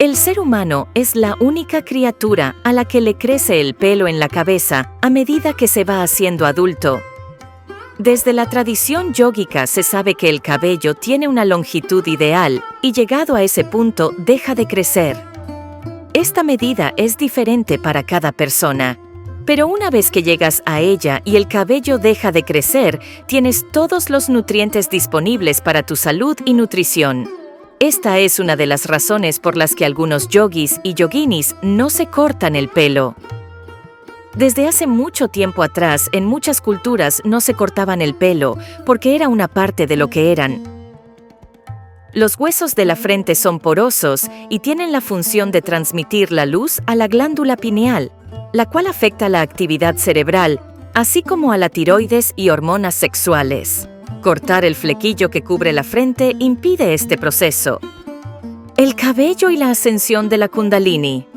El ser humano es la única criatura a la que le crece el pelo en la cabeza a medida que se va haciendo adulto. Desde la tradición yógica se sabe que el cabello tiene una longitud ideal y llegado a ese punto deja de crecer. Esta medida es diferente para cada persona, pero una vez que llegas a ella y el cabello deja de crecer, tienes todos los nutrientes disponibles para tu salud y nutrición. Esta es una de las razones por las que algunos yogis y yoginis no se cortan el pelo. Desde hace mucho tiempo atrás, en muchas culturas no se cortaban el pelo porque era una parte de lo que eran. Los huesos de la frente son porosos y tienen la función de transmitir la luz a la glándula pineal, la cual afecta la actividad cerebral, así como a la tiroides y hormonas sexuales. Cortar el flequillo que cubre la frente impide este proceso. El cabello y la ascensión de la Kundalini.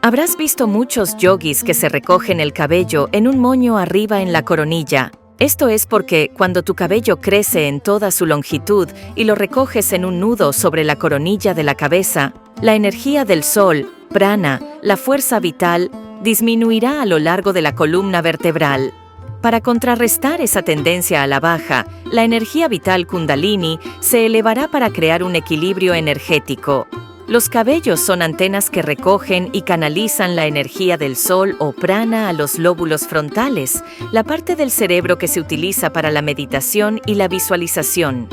Habrás visto muchos yogis que se recogen el cabello en un moño arriba en la coronilla. Esto es porque cuando tu cabello crece en toda su longitud y lo recoges en un nudo sobre la coronilla de la cabeza, la energía del sol, prana, la fuerza vital, disminuirá a lo largo de la columna vertebral. Para contrarrestar esa tendencia a la baja, la energía vital Kundalini se elevará para crear un equilibrio energético. Los cabellos son antenas que recogen y canalizan la energía del sol o prana a los lóbulos frontales, la parte del cerebro que se utiliza para la meditación y la visualización.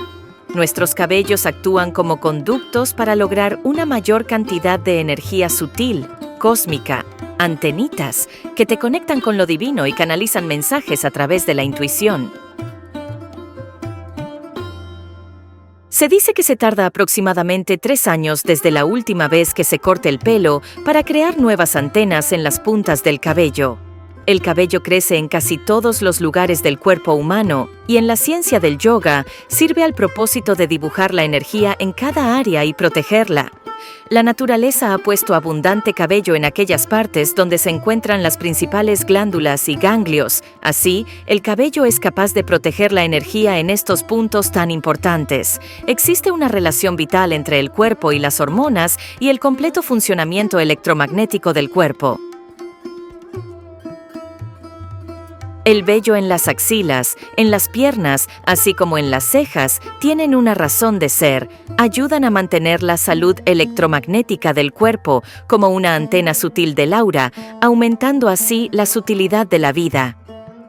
Nuestros cabellos actúan como conductos para lograr una mayor cantidad de energía sutil, cósmica, antenitas, que te conectan con lo divino y canalizan mensajes a través de la intuición. Se dice que se tarda aproximadamente 3 años desde la última vez que se corte el pelo para crear nuevas antenas en las puntas del cabello. El cabello crece en casi todos los lugares del cuerpo humano y en la ciencia del yoga sirve al propósito de dibujar la energía en cada área y protegerla. La naturaleza ha puesto abundante cabello en aquellas partes donde se encuentran las principales glándulas y ganglios. Así, el cabello es capaz de proteger la energía en estos puntos tan importantes. Existe una relación vital entre el cuerpo y las hormonas y el completo funcionamiento electromagnético del cuerpo. El vello en las axilas, en las piernas, así como en las cejas, tienen una razón de ser. Ayudan a mantener la salud electromagnética del cuerpo como una antena sutil del aura, aumentando así la sutilidad de la vida.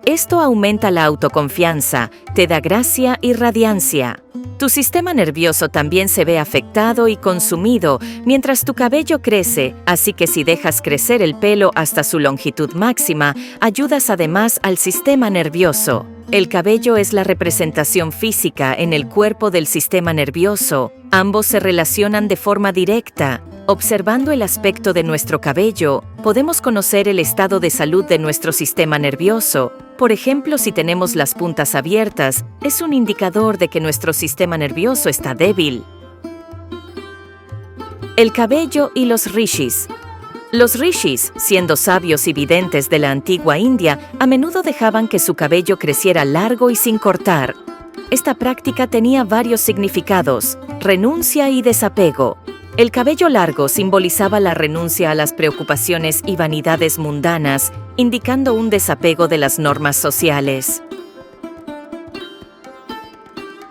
Esto aumenta la autoconfianza, te da gracia y radiancia. Tu sistema nervioso también se ve afectado y consumido mientras tu cabello crece, así que si dejas crecer el pelo hasta su longitud máxima, ayudas además al sistema nervioso. El cabello es la representación física en el cuerpo del sistema nervioso. Ambos se relacionan de forma directa. Observando el aspecto de nuestro cabello, podemos conocer el estado de salud de nuestro sistema nervioso. Por ejemplo, si tenemos las puntas abiertas, es un indicador de que nuestro sistema nervioso está débil. El cabello y los rishis. Los rishis, siendo sabios y videntes de la antigua India, a menudo dejaban que su cabello creciera largo y sin cortar. Esta práctica tenía varios significados: renuncia y desapego. El cabello largo simbolizaba la renuncia a las preocupaciones y vanidades mundanas, indicando un desapego de las normas sociales.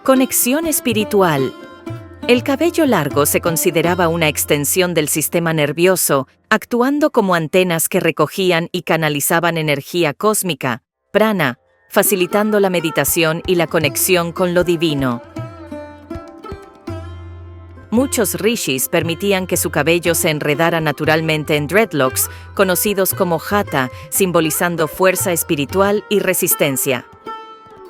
Conexión espiritual. El cabello largo se consideraba una extensión del sistema nervioso, actuando como antenas que recogían y canalizaban energía cósmica, prana, facilitando la meditación y la conexión con lo divino. Muchos rishis permitían que su cabello se enredara naturalmente en dreadlocks, conocidos como hatha, simbolizando fuerza espiritual y resistencia.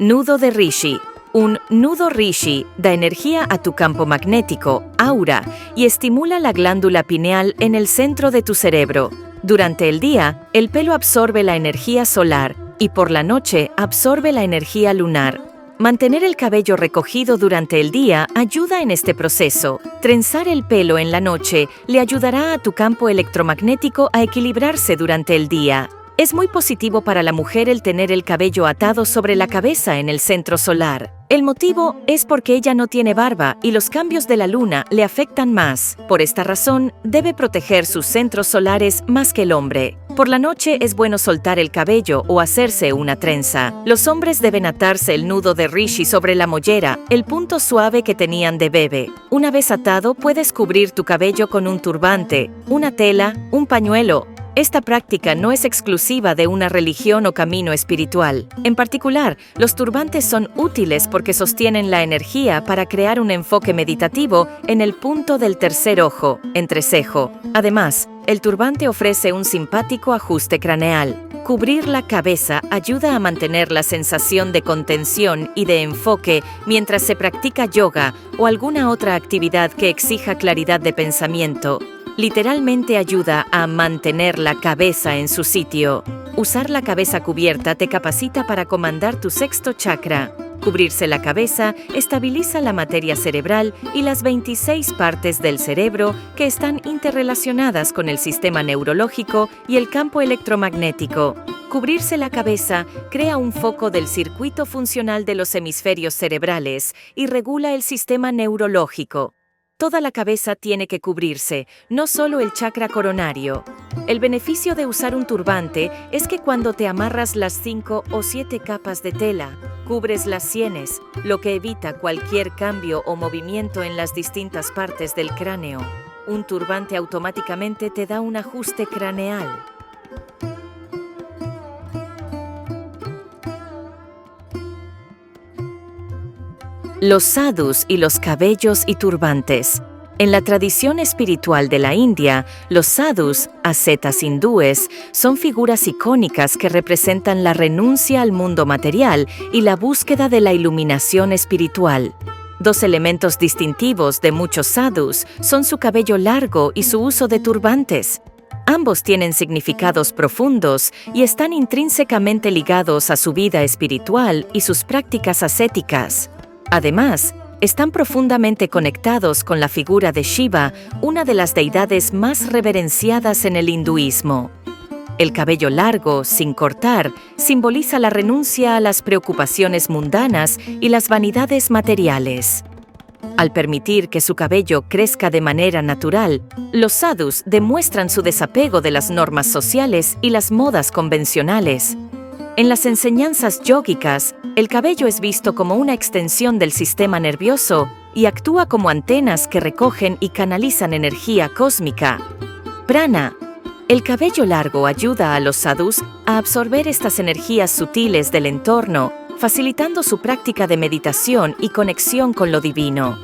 Nudo de rishi. Un nudo rishi da energía a tu campo magnético, aura, y estimula la glándula pineal en el centro de tu cerebro. Durante el día, el pelo absorbe la energía solar y por la noche absorbe la energía lunar. Mantener el cabello recogido durante el día ayuda en este proceso. Trenzar el pelo en la noche le ayudará a tu campo electromagnético a equilibrarse durante el día. Es muy positivo para la mujer el tener el cabello atado sobre la cabeza en el centro solar. El motivo es porque ella no tiene barba y los cambios de la luna le afectan más. Por esta razón, debe proteger sus centros solares más que el hombre. Por la noche es bueno soltar el cabello o hacerse una trenza. Los hombres deben atarse el nudo de rishi sobre la mollera, el punto suave que tenían de bebé. Una vez atado, puedes cubrir tu cabello con un turbante, una tela, un pañuelo. Esta práctica no es exclusiva de una religión o camino espiritual. En particular, los turbantes son útiles porque sostienen la energía para crear un enfoque meditativo en el punto del tercer ojo, entrecejo. Además, el turbante ofrece un simpático ajuste craneal. Cubrir la cabeza ayuda a mantener la sensación de contención y de enfoque mientras se practica yoga o alguna otra actividad que exija claridad de pensamiento. Literalmente ayuda a mantener la cabeza en su sitio. Usar la cabeza cubierta te capacita para comandar tu sexto chakra. Cubrirse la cabeza estabiliza la materia cerebral y las 26 partes del cerebro que están interrelacionadas con el sistema neurológico y el campo electromagnético. Cubrirse la cabeza crea un foco del circuito funcional de los hemisferios cerebrales y regula el sistema neurológico. Toda la cabeza tiene que cubrirse, no solo el chakra coronario. El beneficio de usar un turbante es que cuando te amarras las 5 o 7 capas de tela, cubres las sienes, lo que evita cualquier cambio o movimiento en las distintas partes del cráneo. Un turbante automáticamente te da un ajuste craneal. Los sadhus y los cabellos y turbantes. En la tradición espiritual de la India, los sadhus, ascetas hindúes, son figuras icónicas que representan la renuncia al mundo material y la búsqueda de la iluminación espiritual. Dos elementos distintivos de muchos sadhus son su cabello largo y su uso de turbantes. Ambos tienen significados profundos y están intrínsecamente ligados a su vida espiritual y sus prácticas ascéticas. Además, están profundamente conectados con la figura de Shiva, una de las deidades más reverenciadas en el hinduismo. El cabello largo, sin cortar, simboliza la renuncia a las preocupaciones mundanas y las vanidades materiales. Al permitir que su cabello crezca de manera natural, los sadhus demuestran su desapego de las normas sociales y las modas convencionales. En las enseñanzas yógicas, el cabello es visto como una extensión del sistema nervioso y actúa como antenas que recogen y canalizan energía cósmica. Prana. El cabello largo ayuda a los sadhus a absorber estas energías sutiles del entorno, facilitando su práctica de meditación y conexión con lo divino.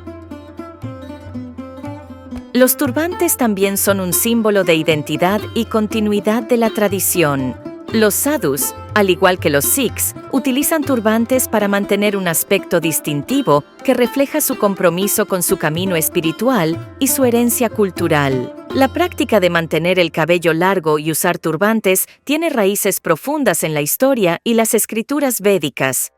Los turbantes también son un símbolo de identidad y continuidad de la tradición. Los sadhus, al igual que los sikhs, utilizan turbantes para mantener un aspecto distintivo que refleja su compromiso con su camino espiritual y su herencia cultural. La práctica de mantener el cabello largo y usar turbantes tiene raíces profundas en la historia y las escrituras védicas.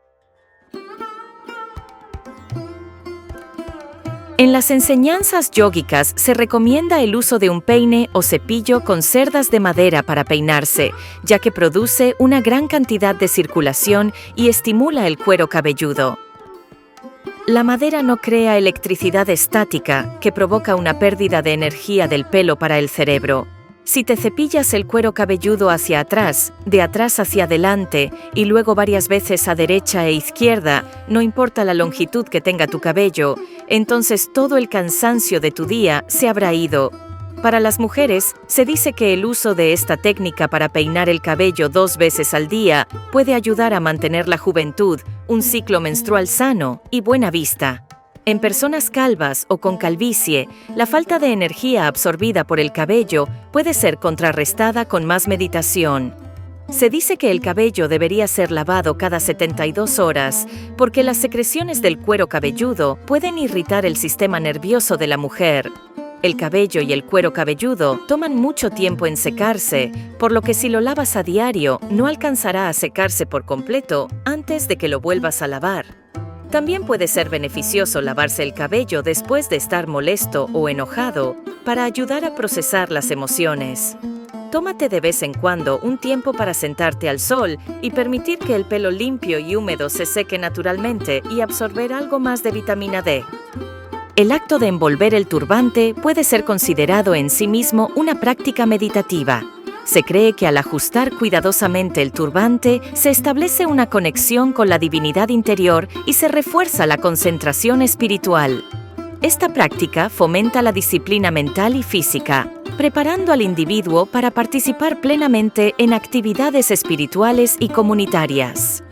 En las enseñanzas yógicas se recomienda el uso de un peine o cepillo con cerdas de madera para peinarse, ya que produce una gran cantidad de circulación y estimula el cuero cabelludo. La madera no crea electricidad estática, que provoca una pérdida de energía del pelo para el cerebro. Si te cepillas el cuero cabelludo hacia atrás, de atrás hacia adelante y luego varias veces a derecha e izquierda, no importa la longitud que tenga tu cabello, entonces todo el cansancio de tu día se habrá ido. Para las mujeres, se dice que el uso de esta técnica para peinar el cabello 2 veces al día puede ayudar a mantener la juventud, un ciclo menstrual sano y buena vista. En personas calvas o con calvicie, la falta de energía absorbida por el cabello puede ser contrarrestada con más meditación. Se dice que el cabello debería ser lavado cada 72 horas porque las secreciones del cuero cabelludo pueden irritar el sistema nervioso de la mujer. El cabello y el cuero cabelludo toman mucho tiempo en secarse, por lo que si lo lavas a diario, no alcanzará a secarse por completo antes de que lo vuelvas a lavar. También puede ser beneficioso lavarse el cabello después de estar molesto o enojado para ayudar a procesar las emociones. Tómate de vez en cuando un tiempo para sentarte al sol y permitir que el pelo limpio y húmedo se seque naturalmente y absorber algo más de vitamina D. El acto de envolver el turbante puede ser considerado en sí mismo una práctica meditativa. Se cree que al ajustar cuidadosamente el turbante, se establece una conexión con la divinidad interior y se refuerza la concentración espiritual. Esta práctica fomenta la disciplina mental y física, preparando al individuo para participar plenamente en actividades espirituales y comunitarias.